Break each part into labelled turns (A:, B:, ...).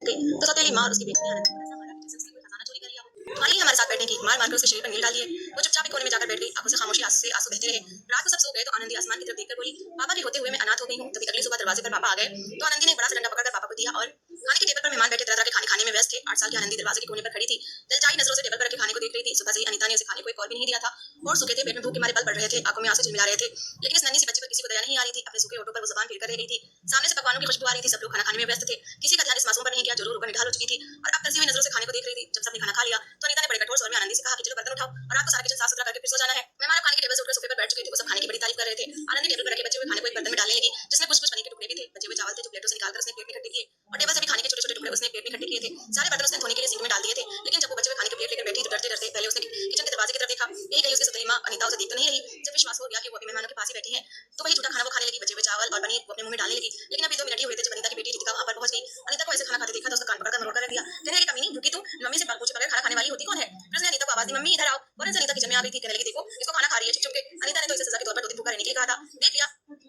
A: गई तो सौतेली माँ और उसकी बेटी ने आनंद को ऐसा मारा कि जैसे उसने कोई खजाना चोरी कर लिया हो। तुम्हारी ही हमारे साथ बैठने की, मार मार कर उसके शरीर पर नील डाल दिए। वो चुपचाप एक कोने में जाकर बैठ गई, आंखों से खामोशी आंसू से आंसू बहते रहे। रात को सब सो गए तो आनंदी आसमान की तरफ देखकर बोली, पापा के होते हुए मैं अनाथ हो गई हूँ। तभी अगली सुबह दरवाजे पर पापा आ गए तो आनंदी ने एक बड़ा सा डंडा पकड़कर पापा को दिया और खाने की टेबल पर मेहमान बैठे तरह तरह के खाने खाने में व्यस्त थे। 8 साल की आनंदी दरवाजे के कोने पर खड़ी थी, ललचाई नजरों से टेबल पर रखे खाने को देख रही थी। सुबह से ही अनीता ने उसे खाने को एक और भी नहीं दिया था और सूखे थे, पेट में भूख के मारे बल पड़ रहे थे, आंखों में आंसू झिलमिला रहे थे। लेकिन इस नन्ही सी बच्ची पर किसी को दया नहीं आ रही थी। अपने सूखे होठों पर वो जुबान फिर कर रह गई थी। सामने से पकवानों की खुशबू आ रही थी, सब लोग खाना खाने में व्यस्त थे। किसी का ध्यान इस मासूम पर नहीं गया जो रो कर निढाल हो चुकी थी और अब तरसी हुई नजरों से खाने को देख रही थी। जब सबने खाना खा लिया तो अनीता ने बड़े कठोर स्वर में आनंदी से कहा कि चलो बर्तन उठाओ और रात को सारा किचन साफ सुथरा करके फिर सो जाना है। मेहमान खाने की टेबल से उठकर सोफे पर बैठ चुके थे। वो सब खाने की बड़ी तारीफ कर रहे थे। आनंदी टेबल पर रखे बचे हुए खाने को एक बर्तन में डालने लगी जिसमें कुछ कुछ पनीर के टुकड़े भी थे। बचे हुए चावल थे जो प्लेटों से निकालकर उसने प्लेट में इकट्ठे किए और टेबल से भी खाने के छोटे छोटे टुकड़े उसने प्लेट में इकट्ठे किए थे। सारे बर्तन उसने धोने के लिए सिंक में डाल दिए थे। लेकिन जब वो बचे हुए खाने के प्लेट लेकर बैठी तो डरते डरते पहले उसने किचन के दरवाजे की तरफ देखा। यही कहीं उसकी सुतली माँ अनीता उसे देख तो नहीं रही। जब विश्वास हो गया कि वो अपने मेहमानों के पास ही बैठी है तो वही झूठा खाना वो खाने लगी। बचे हुए चावल और पनीर वो अपने मुंह में डालने लगी। लेकिन अभी 2 मिनट ही हुए थे जब अनीता की बेटी रितिका वहां पर पहुंच गई। अनीता को ऐसे खाना खाते देखा तो उसका कान पकड़कर मरोड़ कर रख दिया। कहने लगी, कमीनी रुकी तू, मम्मी से पूछे बगैर खाना खाने वाली होती कौन है? फिर उसने अनीता को आवाज दी, मम्मी इधर आओ। फौरन से अनीता किचन में आ गई थी। कहने लगी, देखो इसको खाना खा रही है छुप छुप के। अनीता ने तो इसे सजा के तौर पर 2 दिन भूखा रहने के लिए कहा था। देख लिया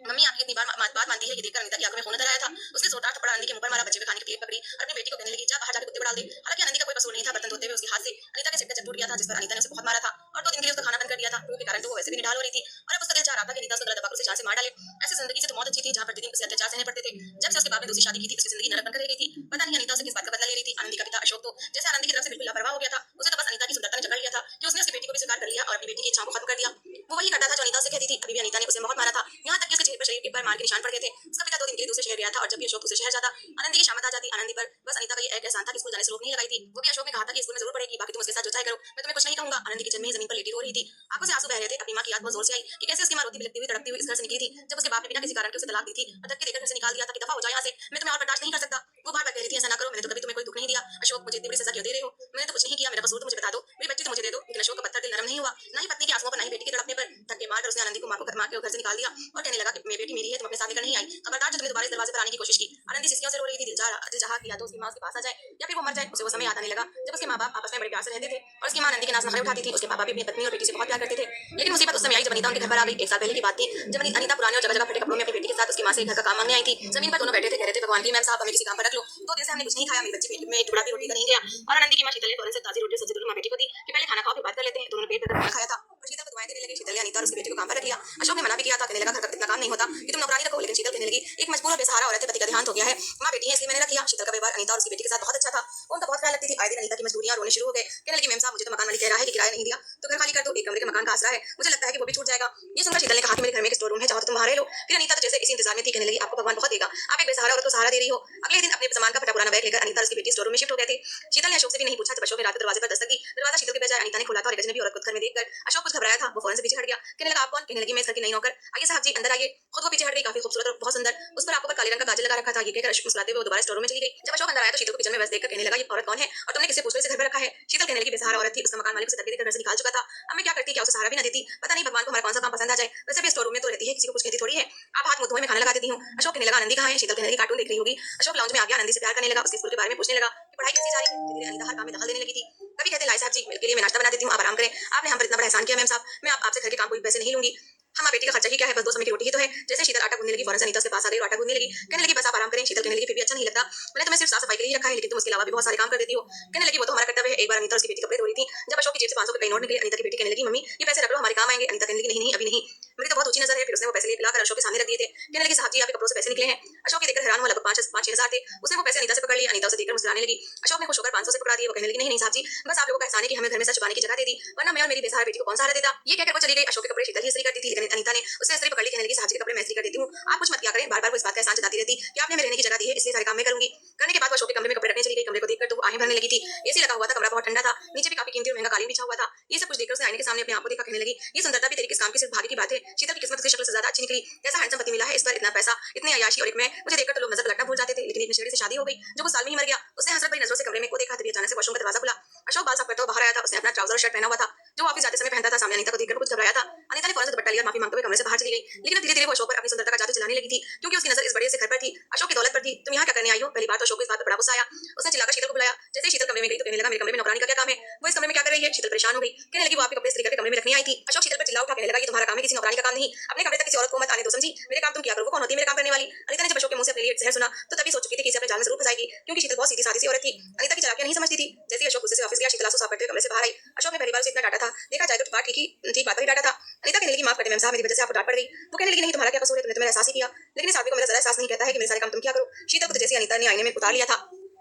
A: मम्मी आपकी इतनी बात मानती है। ये देखकर अनीता की आंखों में खून उतर आया था। उसने जोरदार थप्पड़ आनंदी के मुंह पर मारा, बचे हुए खाने की प्लेट पकड़ी और अपनी बेटी को कहने लगी, जा बाहर जाकर कुत्ते को डाल दे। हालांकि आनंदी का कोई कसूर नहीं था। बर्तन धोते हुए उसके हाथ से अनीता के सिर का जट टूट गया था जिस पर अनीता ने उसे बहुत मारा था और 2 दिन के लिए उसका खाना बंद कर दिया था। भूख के कारण तो वो वैसे भी निढाल हो रही थी और अब उसका दिल चाह रहा था कि अनीता उसको गलत दबाकर उसे जान से मार डाले। ऐसी जिंदगी से तो मौत अच्छी थी जहां प्रतिदिन उसे अत्याचार सहने पड़ते थे। जब से उसके बाप ने दूसरी शादी की थी उसकी जिंदगी नरक बनकर रह गई थी। पता नहीं अनीता उसे किस बात का बदला ले रही थी। आनंदी का पिता अशोक तो जैसे आनंदी की तरफ से बिल्कुल लापरवाह हो गया था। उसे तो बस अनीता की सुंदरता ने जकड़ लिया था कि उसने उसकी बेटी को भी स्वीकार कर लिया और अपनी बेटी की इच्छाओं को खत्म कर दिया। वो वही करता था जो अनीता उसे कहती थी। अभी भी अनीता ने उसे बहुत मारा था, यहाँ तक कि उसके चेहरे पर शरीर के पर मार के निशान पड़ गए थे। उसका पिता 2 दिन के लिए दूसरे शहर गया था और जब भी अशोक दूसरे शहर जाता आनंदी की शामत आ जाती। आनंदी पर बस अनीता का ये एक एहसान था कि स्कूल जाने से रोक नहीं लगाई थी। वो भी अशोक ने कहा था कि स्कूल में जरूर पढ़ेगी, बाकी तुम उसके साथ जो चाहे करो, मैं तुम्हें कुछ नहीं कहूंगा। आनंदी किचन में जमीन पर लेटी रो रही थी, आंखों से आंसू बह रहे थे। अपनी मां की याद बहुत जोर से आई कि कैसे उसकी मां रोती बिलखती हुई तड़पती हुई इस घर से निकली थी जब उसके बाप ने बिना किसी कारण के उसे तलाक दी थी और धक्के देकर घर से निकाल दिया था कि दफा हो जाए यहाँ से, मैं तुम्हें और बर्दाश्त नहीं कर सकता। वो बार बार कह रही थी, ऐसा ना करो, मैंने तो कभी तुम्हें कोई दुख नहीं दिया। अशोक, मुझे इतनी बड़ी सजा क्यों दे रहे हो? मैंने तो कुछ नहीं किया, मेरा कसूर तो मुझे बता दो, मेरी बच्ची तो मुझे दे दो। लेकिन अशोक का पत्थर दिल नरम नहीं हुआ, ना ही पत्नी के आंसुओं पर, ना ही बेटी के तड़पने पर। धक्के मारकर उसने आनंदी को मां के घर से निकाल दिया और कहने लगा कि मेरी बेटी मेरी है, तुम अपने साथ लेकर नहीं आई। खबरदार जो तुमने दोबारा इस दरवाजे पर आने की कोशिश की। आनंदी सिसकियों से रो रही थी। दिल चाहा कि या तो उसकी मां उसके पास आ जाए या फिर वो मर जाए। उसे वो समय याद आने लगा जब उसके माँ बाप आपस में बड़े प्यार से रहते थे और उसकी मां आनंदी के नाज नखरे उठाती थी। उसके पापा भी अपनी पत्नी और बेटी से बहुत प्यार करते थे। लेकिन मुसीबत उस समय आई जब अनीता उनके घर पर आ गई। 1 साल पहले की बात थी जब अनीता पुराने और जगह जगह फटे कपड़ों में अपनी बेटी के साथ उसकी मां से घर का काम मांगने आई थी। जमीन पर दोनों बैठे थे, कह रहे थे, भगवान की मैम साहब हमें किसी काम पर रख लो। 2 दिन से हमने कुछ नहीं खाया, मेरी बच्ची पेट में एक टुकड़ा भी रोटी का नहीं गया। और आनंदी की मां शीतल ने फौरन से ताजी रोटी सब्जी दोनों मां बेटी को दी कि पहले खाना खाओ फिर बात कर लेते हैं। दोनों ने पेट भर कर खाया था और शीतल को दुआएं देने लगी। शीतल ने अनीता और उसकी बेटी को काम पर रख लिया। अशोक ने मना भी किया था, कहने लगा घर का इतना काम नहीं होता कि तुम नौकरानी रखो। लेकिन शीतल कहने लगी, एक मजबूर और बेसहारा औरत है, पति का देहांत हो गया है, मां बेटी है इसलिए मैंने रख लिया। शीतल का व्यवहार अनीता और उसकी बेटी के साथ बहुत अच्छा था। उनका बहुत ख्याल रखती थी। आए दिन अनीता की मजबूरियां रोने शुरू हो गए। कहने लगी, मैम साहब मुझे तो मकान मालिक कह रहा है कि किराया नहीं दिया तो घर खाली कर दो, 1 कमरे का मकान का आसरा है, मुझे लगता है कि वो भी छूट जाएगा। ये सुनकर शीतल ने कहा कि मेरे घर में एक स्टोर रूम है, चाहो तो तुम वहां रह लो। फिर अनीता तो जैसे इसी इंतजार में थी, कहने लगी, आपको भगवान बहुत देगा, आप एक बेसहारा औरत को सहारा दे रही हो। अगले दिन अपने सामान का फटा पुराना बैग लेकर अनीता और उसकी बेटी स्टोर रूम में शिफ्ट हो गए थे। शीतल ने अशोक से भी नहीं पूछा। जब अशोक ने रात को दरवाजे पर दस्तक दी, दरवाजा शीतल के बजाय अनीता ने खोला था और एक अजनबी औरत को घर में देखकर अशोक कुछ घबराया था। वो फौरन से पीछे हट गया। कहने लगा, आप कौन? कहने लगी, मैं इस घर की नई नौकर। आइए साहब जी अंदर आइए। खुद वो पीछे हट गई, काफी खूबसूरत और बहुत सुंदर। उस पर आंखों पर काले रंग का काजल लगा रखा था। ये कहकर अशोक मुस्कुराते हुए दोबारा स्टोर रूम में चली गई। जब अशोक अंदर आया तो शीतल को किचन में व्यस्त देखकर कहने लगा, ये औरत कौन है और तुमने किसे पूछकर इसे घर में रखा है? शीतल कहने लगी, बेसहारा औरत थी, उसका मकान मालिक उसे धक्के देकर घर से निकाल चुका था। अब मैं क्या करती, क्या उसे सहारा भी ना देती? पता नहीं भगवान को हमारा कौन सा काम पसंद आ जाए। वैसे भी स्टोर रूम में तो रहती है, किसी को कुछ कहती थोड़ी है। आप हाथ मुंह धोए, मैं खाना लगा देती हूँ। अशोक कहने लगा, आनंदी कहाँ है? शीतल कहने लगी, कार्टून देख रही होगी। अशोक लाउंज में आ गया, आनंदी से प्यार करने लगा, उसके स्कूल के बारे में पूछने लगा कि पढ़ाई कैसी जा रही है। धीरे धीरे अनीता हर काम में दखल देने लगी थी। कभी कहते, लाई साहब जी मेरे के लिए मैं नाश्ता बना देती हूँ, आप आराम करें, आपने हम पर इतना बड़ा एहसान किया मैम साहब, मैं आपसे घर के काम कोई पैसे नहीं लूंगी, हम बेटी का खर्चा ही क्या है, बस 2 समय की रोटी ही तो है। जैसे शीतल आटा गूंदने लगी, फौरन से अनीता उसके पास आ गई और आटा गूंदने लगी। कहने लगी, बस आप आराम करें। शीतल कहने लगी, फिर भी अच्छा नहीं लगता, मैंने तुम्हें सिर्फ साफ सफाई के लिए रखा है, लेकिन तुम उसके अलावा भी बहुत सारे काम कर देती हो। कहने लगी, वो तो हमारा कर्तव्य है। एक बार अनीता उसकी बेटी कपड़े धो रही थी जब अशोक की जेब से 500 के कई नोट निकले। अनीता की बेटी कहने लगी, मम्मी ये पैसे रख लो, हमारे काम आएंगे। अनीता कहने लगी, नहीं नहीं अभी नहीं, मेरी तो बहुत ऊंची नजर है। फिर उसने वो पैसे लाकर अशोक के सामने रख दिए थे। कहने लगी, साहब जी आपके कपड़ों से पैसे निकले हैं। अशोक के देखकर हैरान हुआ, लगभग 5-6 हजार थे। उसने वो पैसे अनीता से पकड़ लिए। अनीता उसे देखकर मुस्कुराने लगी। अशोक ने खुश होकर 500 से पकड़ा दिए। वो कहने लगी, नहीं नहीं साहब जी, बस आप लोगों का एहसान है कि हमें घर में सच छुपाने की जगह दे दी, वरना मैं और मेरी बेसहारा बेटी को कौन सहारा देता। ये कहकर वो चली गई। अशोक के कपड़े शीतल ही इस्त्री करती थी, लेकिन अनीता ने उससे इस्त्री पकड़ ली। कहने लगी, साहब जी के कपड़े मैं इस्त्री कर देती हूँ, आप कुछ मत किया करें। बार बार वो इस बात का एहसान जताती रहती कि आपने मेरे रहने की जगह दी है, इसलिए सारे काम मैं करूंगी। करने के बाद वो अशोक के कमरे में कपड़े रखने चली गई। कमरे को देखकर तो वो आहें भरने लगी थी। एसी लगा हुआ था, कमरा बहुत ठंडा था, नीचे भी काफी कीमती और महंगा कालीन बिछा हुआ था। ये सब कुछ देखकर उसने आईने के सामने अपने आप को देखा। कहने लगी, ये सुंदरता भी तेरी किस काम की, सिर्फ भाग्य की बात है। शीतल की किस्मत उसकी शक्ल से ज्यादा अच्छी निकली। कैसा हैंडसम पति मिला है, इस पर इतना पैसा, इतनी अय्याशी और एक मैं, मुझे देखकर तो लोग नजर पलटना भूल जाते थे। लेकिन एक नशेड़ी से शादी हो गई जो कुछ साल में ही मर गया। उसने हसरत भरी नजरों से कमरे में को देखा, तभी अचानक से वॉशरूम का दरवाजा खुला। अशोक बाल साफ करते हुए बाहर आया था। उसने अपना ट्राउजर शर्ट पहना हुआ था जो ऑफिस जाते समय पहनता था। सामने अनीता को देखकर कुछ घबराया था। अनीता ने फौरन से दुपट्टा लिया और माफी मांगते हुए कमरे से बाहर चली गई। लेकिन धीरे धीरे वो अशोक पर अपनी सुंदरता का जादू चलाने लगी थी, क्योंकि उसकी नजर इस बड़े से घर पर थी, अशोक की दौलत पर थी। तुम यहाँ क्या करने आई हो? पहली बार तो अशोक को इस बात पर बड़ा गुस्सा आया। उसने चिल्लाकर शीतल को बुलाया। जैसे ही शीतल कमरे में गई तो कहने लगा, मेरे कमरे में नौकरानी का क्या काम है? वो इस कमरे में क्या कर रही है? शीतल परेशान हो गई। कहने लगी, वो आपके कपड़े इस्त्री करके कमरे में रखनी आई थी। अशोक शीतल पर चिल्ला उठा, कहने लगा, ये तुम्हारा काम है, किसी नौकरानी का काम नहीं। अपने कमरे तक किसी औरत को मत आने दो, समझी? मेरे काम तुम क्या करो, वो कौन होती है मेरे काम करने वाली? अनीता ने जब अशोक के मुंह से अपने लिए जहर सुना तो तभी सोच चुकी थी कि इसे अपने जाल में जरूर फंसाएगी, क्योंकि शीतल बहुत सीधी सादी सी औरत थी। अनीता की चालाकियां नहीं समझती थी। जैसे ही अशोक गुस्से से ऑफिस गया, शीतल आंसू साफ करते हुए कमरे से बाहर आई। अशोक ने पहली बार उसे इतना डांटा था। देखा जाए तो बात ठीक बात पर ही डांटा था। अनीता कहने लगी, माफ कर दे मैम साहब, मेरी वजह से आपको डांट पड़ गई। वो कहने लगी, नहीं तुम्हारा क्या कसूर है, तुमने तो मेरा एहसास ही किया। लेकिन इस आदमी को मेरा जरा एहसास नहीं कहता है कि मेरे सारे काम तुम क्या करो। शीतल को तो जैसे अनीता ने आईने में उतार लिया था।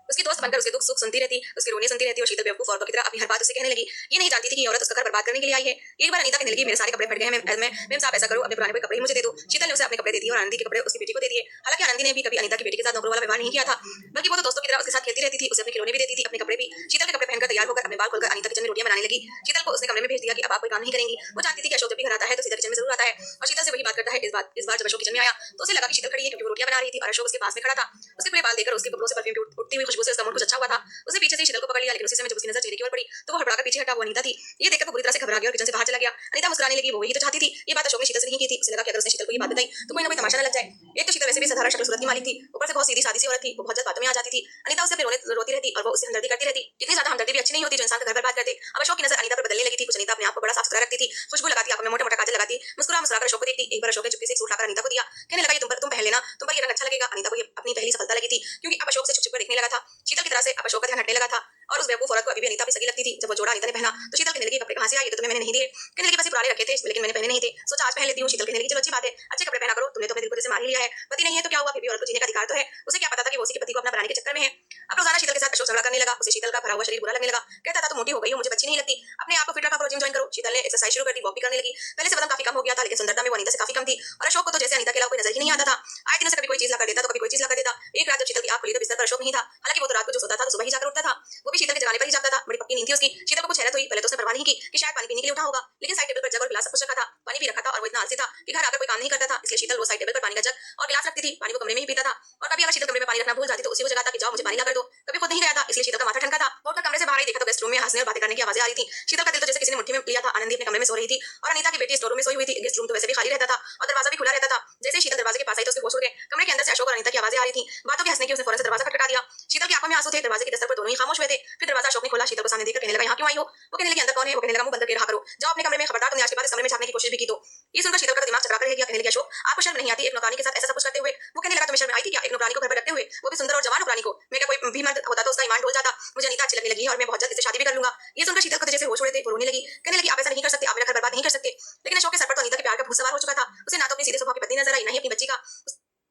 A: उसकी दोस्त बनकर उसके दुख सुख सुनती रहती, उसके रोने सुनती रहती और शीतल बेवकूफ औरतों की तरह अपनी हर बात उसे कहने लगी। ये नहीं जानती थी कि ये औरत उसका घर बर्बाद करने के लिए आई है। एक बार अनीता कहने लगी, मेरे सारे कपड़े फट गए हैं, मैम साहब ऐसा करो, अपने पुराने कोई कपड़े ही मुझे दे दो। शीतल ने उसे अपने कपड़े दे दिए और आनंदी के कपड़े उसकी बेटी को दे दिए। हालांकि आनंदी ने भी कभी अनीता की बेटी के साथ नौकरों वाला व्यवहार नहीं किया था, बल्कि वो तो दोस्तों की तरह उसके साथ खेलती रहती थी, उसे अपने खिलौने भी देती थी, अपने कपड़े भी। शीतल के कपड़े पहनकर तैयार होकर अपने बाल खोलकर अनीता किचन में रोटियां बनाने लगी। शीतल को उसने कमरे में भेज दिया कि अब आप कोई काम नहीं करेंगी। वो जानती थी कि अशोक जब भी घर आता है तो सीधा किचन में जरूर आता है और शीतल से वही बात करता है। इस बार जब अशोक किचन में आया तो उसे लगा कि शीतल खड़ी है, क्योंकि वो रोटियां बना रही थी और अशोक उसके पास में खड़ा था। उसके पूरे बाल देखकर उसके कपड़ों से परफ्यूम की उठती हुई खुशबू से उसका मूड कुछ अच्छा हुआ था। उसे पीछे से शीतल को पकड़ लिया, लेकिन उसी समय जब उसकी नजर चेहरे की ओर पड़ी तो वो हड़बड़ाकर पीछे हटा। वो अनीता थी। ये देखकर वो बुरी तरह से घबरा गया और किचन से बाहर चला गया। अनीता मुस्कुराने लगी, वो वही तो चाहती थी। ये बात अशोक ने शीतल से नहीं की थी। उसे लगा कि अगर उसने शीतल को ये बात बताई तो कोई ना कोई तमाशा न लग जाए। एक तो शीतल वैसे भी साधारण शक्ल सूरत की मालिक थी, ऊपर से बहुत सीधी सादी सी औरत थी। वो बहुत ज्यादा बातों में आ जाती थी। अनीता उससे रोती रहती और वो उससे हमदर्दी करती रहती। इतनी ज्यादा हमदर्दी भी अच्छी नहीं होती जो इंसान का घर बर्बाद कर दे। अब अशोक की नजर अनीता पर बदलने लगी थी। कुछ अनीता अपने आप को बड़ा साफ सुथरा रखती थी, खुशबू लगाती, आंखों में मोटा मोटा काजल लगाती, मुस्कुरा कर अशोक को देखती। एक बार अशोक ने चुपके से एक सूट लाकर अनीता को दिया। कहने लगा, ये तुम पहन लेना, तुम पर ये रंग अच्छा लगेगा। अनीता को ये अपनी पहली सफलता लगी थी, क्योंकि अब अशोक से छुप छुप कर देखने लगा था। शीतल की तरह से अब अशोक का ध्यान हटने लगा था और उस बेवकूफ औरत को अभी भी अनीता भी सगी लगती थी। जब वो जोड़ा अनीता ने पहना तो शीतल कहने लगी, कपड़े कहां से आए? ये तो तुम्हें मैंने नहीं दिए। कहने लगी, बस ये पुराने रखे थे, लेकिन मैंने पहने नहीं थे, सोचा आज पहन लेती हूँ। शीतल कहने लगी, चलो अच्छी बात है, अच्छे कपड़े पहना करो, तुमने तो अपने दिल को जैसे मार ही लिया है। पति नहीं है तो क्या हुआ, फिर भी औरत को जीने का अधिकार तो है। उसे क्या पता था कि वो उसी के पति को अपना बनाने के चक्कर में है। अब रोजाना शीतल के साथ अशोक झगड़ा करने लगा। उसे शीतल का भरा हुआ शरीर बुरा लगने लगा। कहता था, तुम मोटी हो गई हो, मुझे अच्छी नहीं लगती, अपने आप को फिट रखा करो, जिम ज्वाइन करो। शीतल ने एक्सरसाइज शुरू कर दी, वॉक भी करने लगी। पहले से वजन काफी कम हो गया था, लेकिन सुंदरता में वो अनीता से काफी कम थी और अशोक को तो जैसे अनीता के अलावा कोई नजर ही नहीं आता था। आए दिन से कभी कोई चीज ला कर देता तो कभी कोई चीज ला कर देता। एक रात जब शीतल की आंख खुली तो बिस्तर पर अशोक नहीं था। हालांकि वो तो रात को जो सोता था तो सुबह ही जाकर उठता था। वो भी शीतल के जगाने पर ही जागता था। बड़ी पक्की नींद थी उसकी। शीतल को कुछ हैरत हुई। पहले तो उसने परवाह नहीं की कि शायद पानी पीने के लिए उठा होगा, लेकिन साइड टेबल पर जग और गिलास सब कुछ रखा था। पानी भी रखा था और वो इतना आलसी था कि घर आकर कोई काम नहीं करता था। इसलिए शीतल वो साइड टेबल पर पानी का जग और गिलास रखती थी। पानी वो कमरे में ही पीता था और कभी अगर शीतल कमरे में पानी रखना भूल जाती तो उसी को जगाता कि जाओ मुझे पानी ला कर दो। कभी खुद नहीं गया था, इसलिए शीतल का माथा ठनका था। वो उठकर कमरे से बाहर ही देखा तो गेस्ट रूम में हंसने और बातें करने की आवाजें आ रही थी। शीतल का दिल तो जैसे किसी ने मुट्ठी में लिया था। आनंदी अपने कमरे में सो रही थी और अनीता की बेटी स्टोर रूम में सोई हुई थी। गेस्ट रूम तो वैसे भी खाली रहता था और दरवाजा भी खुला रहता था। जैसे ही शीतल दरवाजे के पास आई तो उसके होश उड़ गए। कमरे के अंदर से अशोक और अनीता की आवाजें आ रही थी, बातों के हंसने की। उसने फौरन से दरवाजा खटखटा दिया। शीतल की आंखों में आंसू थे। दरवाजे की दस्तक पर दोनों ही खामोश हुए थे। फिर दरवाजा अशोक ने खोला। शीतल को सामने देखकर कहने लगा, यहाँ क्यों आई हो? वो कहने लगी, अंदर कौन है? वो कहने लगा, मुंह बंद करके रहा करो, जाओ अपने कमरे में। खबरदार तुमने आज के बाद इस कमरे में झांकने की कोशिश भी की तो। ये सुनकर शीतल का दिमाग चकरा कर रह गया। कहने लगी, अशोक आपको शर्म नहीं आती एक नौकरानी के साथ ऐसा सब कुछ करते हुए? वो कहने लगा, तुम्हें शर्म आई थी क्या एक नौकरानी को घर पर रखते हुए, वो भी सुंदर और जवान नौकरानी को? मैं क्या कोई भी मर्द होता तो उसका ईमान डोल जाता। मुझे अनीता अच्छी लगने लगी है और मैं बहुत जल्द इससे शादी भी कर लूंगा। ये सुनकर शीतल को तो जैसे होश उड़े थे। वो रोने लगी। कहने लगी, आप ऐसा नहीं कर सकते, आप मेरा घर बर्बाद नहीं कर सकते। लेकिन अशोक के सर पर तो अनीता के प्यार का भूत सवार हो चुका था। उसे ना तो अपनी सीधे स्वभाव की पत्नी नजर आई, ना ही अपनी बच्ची का।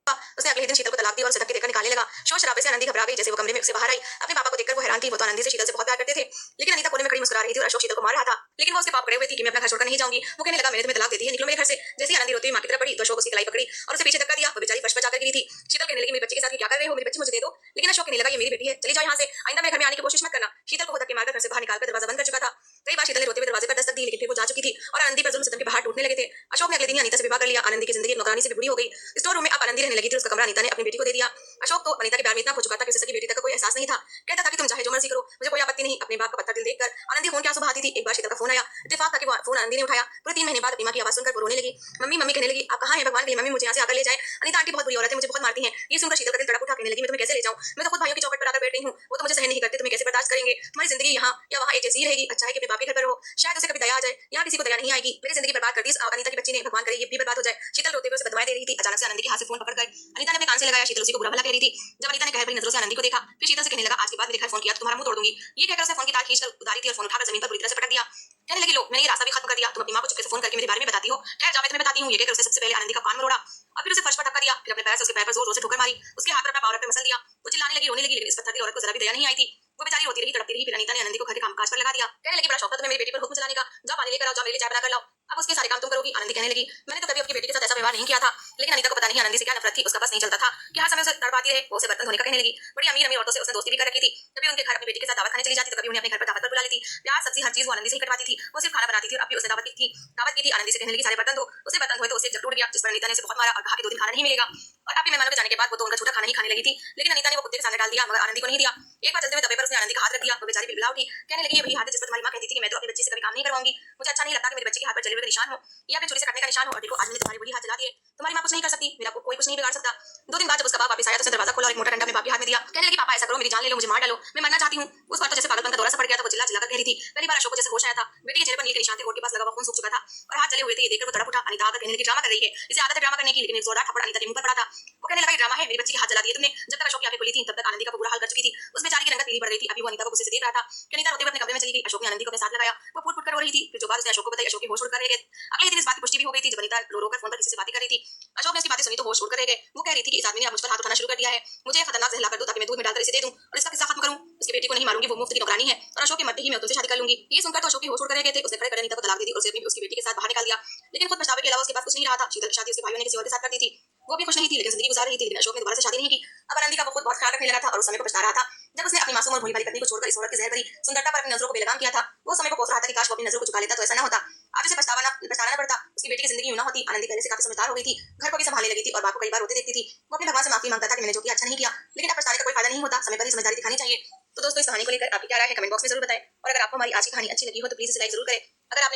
A: उसने अगले दिन शीतल को तलाक दी और उसे धक्के देकर निकालने लगा। शोर शराबे से आनंदी घबरा गई। जैसे वो कमरे में से बाहर आई, अपने पापा को देखकर वो हैरान थी। वो तो आनंदी से शीतल से बहुत प्यार करते थे, लेकिन अनीता कोने में खड़ी मुस्कुरा रही थी और अशोक शीतल को मार रहा था। लेकिन वो उसके पाप पड़े हुए थी कि मैं अपना घर छोड़कर नहीं जाऊंगी। वो कहने लगा, मैंने तुम्हें तलाक दे दी है, निकलो मेरे घर से। जैसे ही आनंदी रोती हुई मां की तरफ बढ़ी तो अशोक उसकी कलाई पकड़ी और उसे पीछे धक्का दिया। वो बेचारी फर्श पर जाकर गिरी थी। शीतल कहने लगी, मेरी बच्ची के साथ क्या कर रहे हो, मेरी बच्ची मुझे दे दो। लेकिन अशोक कहने लगा, ये मेरी बेटी है, चली जाओ यहाँ से, आइंदा मेरे घर में आने की कोशिश मत करना। शीतल को धक्के मारकर घर से बाहर निकालकर दरवाजा बंद कर चुका था। कई बार शीतल ने रोते हुए दरवाजे पर दस्तक दी, लेकिन फिर वो जा चुकी थी और आनंदी पर जुल्म सितम के पहाड़ टूटने लगे थे। अशोक ने अगले दिन ही अनीता से विवाह कर लिया। आनंदी की जिंदगी एक नौकरानी से भी बुरी हो गई। स्टोर रूम में अब आनंदी रहने लगी थी। उसका कमरा अनीता ने अपनी बेटी को दे दिया। अशोक तो अनीता के प्यार में इतना खो चुका था कि उसे सगी बेटी तक का कोई एहसास नहीं था। कहता था कि तुम चाहे जो मर्जी करो, मुझे कोई आपत्ति नहीं। अपने बाप का पत्थर दिल देखकर आनंदी खून के आंसू बहाती थी। एक बार शीतल का फोन आया। इत्तेफाक था कि वो फोन आनंदी ने उठाया। पूरे 3 महीने बाद अपनी मां की आवाज सुनकर वो रोने लगी। मम्मी मम्मी कहने लगी, आप कहां हैं? भगवान के लिए मम्मी मुझे यहाँ से आकर ले जाए। अनीता आंटी बहुत बुरी औरत है, मुझे बहुत मारती हैं। ये सुनकर शीतल का दिल तड़प उठा। कहने लगी, मैं तुम्हें कैसे ले जाऊं? मैं तो खुद भाइयों की चौखट पर आकर बैठ रही हूं, वो तो मुझे सहन नहीं करते, तुम्हें कैसे बर्दाश्त करेंगे? तुम्हारी जिंदगी यहाँ या वहाँ एक जैसी ही रहेगी। अच्छा है कि अपने बाप के घर पर रहो, शायद उसे कभी दया आ जाए। यहाँ किसी को दया नहीं आएगी। मेरी जिंदगी बर्बाद कर दी अनीता की बच्ची ने, भगवान करे ये भी बर्बाद हो जाए। शीतल रोते हुए उसे बदवाएं दे रही थी। अचानक से आनंदी के हाथ से फोन पकड़कर अनीता ने अपने कान से लगाया। शीतल उसी को बुरा भला कह रही थी। जब अनीता ने कहर भरी नजरों से आनंदी को देखा, फिर शीतल से कहने लगा, आज के बाद मेरे घर फोन किया तो तुम्हारा मुंह तोड़ दूंगी। ये कहकर उसने फोन की तार खींचकर उतारी थी और फोन उठाकर जमीन पर बुरी तरह से पटक दिया। कहने लगी, लो मैंने ये रास्ता भी खत्म कर दिया, तुम अपनी मां को चुपके से फोन करके मेरे बारे में बताती हो। खैर जाओ मैं तुम्हें बताती हूँ। ये कहकर उसने सबसे पहले आनंदी का कान मरोड़ा और फिर उसे फर्श पर धक्का दिया। फिर अपने पैर से उसके पैर पर जोर जोर से ठोकर मारी। उसके हाथ पर अपना पावर पे मसल दिया। वो चिल्लाने लगी, रोने लगी, लेकिन इस पत्थर की औरत को जरा भी दया नहीं आई थी। वो बेचारी रोती रही, तड़पती रही। फिर अनीता ने आनंदी को घर के कामकाज पर लगा दिया। कहने लगी, बड़ा शौक था तुम्हें मेरी बेटी पर हुक्म चलाने का, जाओ पानी लेकर आओ, जाओ मेरे लिए चाय बना कर लाओ, अब उसके सारे काम तुम करोगी। आनंदी कहने लगी, मैंने तो कभी अपनी बेटी के साथ ऐसा व्यवहार नहीं किया था। लेकिन अनीता को पता नहीं आनंदी से क्या नफरत थी। उसका बस नहीं चलता था कि हर समय उसे तड़पाती रहे। वो उसे बर्तन धोने का कहने लगी। बड़ी अमीर अमीर औरतों से उसने दोस्ती भी कर रखी थी। कभी उनके घर अपनी बेटी के साथ दावत खाने चली जाती तो कभी उन्हें अपने घर पर दावत पर बुला लेती। प्याज सब्जी हर चीज वो आनंदी से ही कटवाती थी। वो सिर्फ खाना बनाती थी और अब भी उसने दावत की थी। आनंदी से कहने लगी, सारे बर्तन धो। उसे बर्तन धोए तो उसे एक जब टूट गया, जिस पर अनीता ने उसे बहुत मारा और कहा कि 2 दिन खाना नहीं मिलेगा। और अभी मेहमानों के जाने के बाद वो तो उनका छोटा खाना ही खाने लगी थी, लेकिन अनीता ने वो कुत्ते के सामने डाल दिया मगर आनंदी को नहीं दिया। एक बार चलते हुए दबे पर उसने आनंदी का हाथ रख दिया। वो बेचारी बिलबिला उठी, कहने लगी ये वही हाथ है जिस पर तुम्हारी माँ कहती थी कि मैं तो अपनी बच्ची से कभी काम नहीं करवाऊंगी। मुझे अच्छा नहीं लगता कि मेरे बच्चे के हाथ पर जले हुए का निशान हो या फिर छुरी से काटने का निशान हो। और देखो आज मैंने तुम्हारे वही हाथ जला दिए। तुम्हारी माँ कुछ नहीं कर सकती, मेरा कोई कुछ नहीं बिगाड़ सकता। 2 दिन बाद जब उसका बाप वापस आया तो उसने दरवाजा खोला और एक मोटा डंडा अपने बाप के हाथ में दिया। कहने लगी पापा ऐसा करो, मेरी जान ले लो, मुझे मार डालो, मैं मरना चाहती हूँ। उस बार तो जैसे पागलपन का दौरा सा पड़ गया था, वो चिल्ला चिल्ला कर कह रही थी। पहली बार अशोक को जैसे होश आया था। बेटी के चेहरे पर नील के निशान थे, होठ के पास लगा हुआ खून सूख चुका था और हाथ जले हुए थे। ये देखकर वो तड़प उठा। अनीता आकर कहने लगी ड्रामा कर रही है, इसे आदत है ड्रामा करने की। लेकिन एक जोरदार थप्पड़ अनीता के मुंह पर पड़ा था। वो कहने लगा ये ड्रामा है, मेरी बच्ची के हाथ जला दिए तुमने। जब तक अशोक की आंखें खुली थी तब तक आनंदी का बुरा हाल कर चुकी थी। उस बेचारी की रंगत पीली पड़ गई थी। अभी वो अनीता को गुस्से से देख रहा था कि अनीता रोते हुए अपने कमरे में चली गई। अशोक ने आनंदी को अपने साथ लगाया, वो फूट फूट कर रो रही थी। फिर जो बात उसने अशोक को बताई, अशोक के होश उड़ कर रह गए। अगले दिन इस बात की पुष्टि भी हो गई थी जब अनीता रो रो कर फोन पर किसी से बातें कर रही थी। अशोक ने इसकी बातें सुनी तो होश उड़ कर रह गए। वो कह रही थी कि इस आदमी ने अब मुझ पर हाथ उठाना शुरू कर दिया है, मुझे खतरनाक जहर लाकर दो ताकि मैं दूध में डालकर इसे दे दूं और इसका किस्सा खत्म करूं। उसकी बेटी को नहीं मारूंगी, वो मुफ्त की नौकरानी है और अशोक के मरते ही मैं तुमसे शादी कर लूंगी। ये सुनकर तो अशोक के होश उड़ कर रह गए थे। उसने खड़े खड़े अनीता को तलाक दे दी और उसे अपनी उसकी बेटी के साथ बाहर निकाल दिया। लेकिन खुद पछतावे के अलावा उसके पास कुछ नहीं रहा था। शीतल की शादी उसके भाइयों ने किसी और के साथ कर दी थी। वो भी खुश नहीं थी लेकिन जिंदगी गुजार रही थी। लेकिन अशोक ने दोबारा से शादी नहीं की। अब आनंदी का वो खुद बहुत ख्याल रखने लगा था और उस समय को पछता रहा था जब उसने अपनी मासूम और भोली भाली पत्नी को छोड़कर इस औरत की जहर भरी सुंदरता पर अपनी नजरों को बेलगाम किया था। वो समय को कोस रहा था कि काश वो अपनी नजरों को झुका लेता तो ऐसा न होता। आज उसे पछताना न पड़ता। उसकी बेटी की जिंदगी यूं न होती। आनंदी पहले से काफी समझदार हो गई थी, घर को भी संभालने लगी थी और बाप को कई बार रोते देखती थी। वो अपने भगवान से माफी मांगता था कि मैंने जो किया अच्छा नहीं किया, लेकिन अब पछताने का कोई फायदा नहीं होता। समय पर ही समझदारी दिखानी चाहिए। तो दोस्तों इस कहानी को लेकर आपकी क्या राय है कमेंट बॉक्स में जरूर बताएं और अगर आपको हमारी आज की कहानी अच्छी लगी हो तो प्लीज इसे लाइक जरूर करें। अगर आपने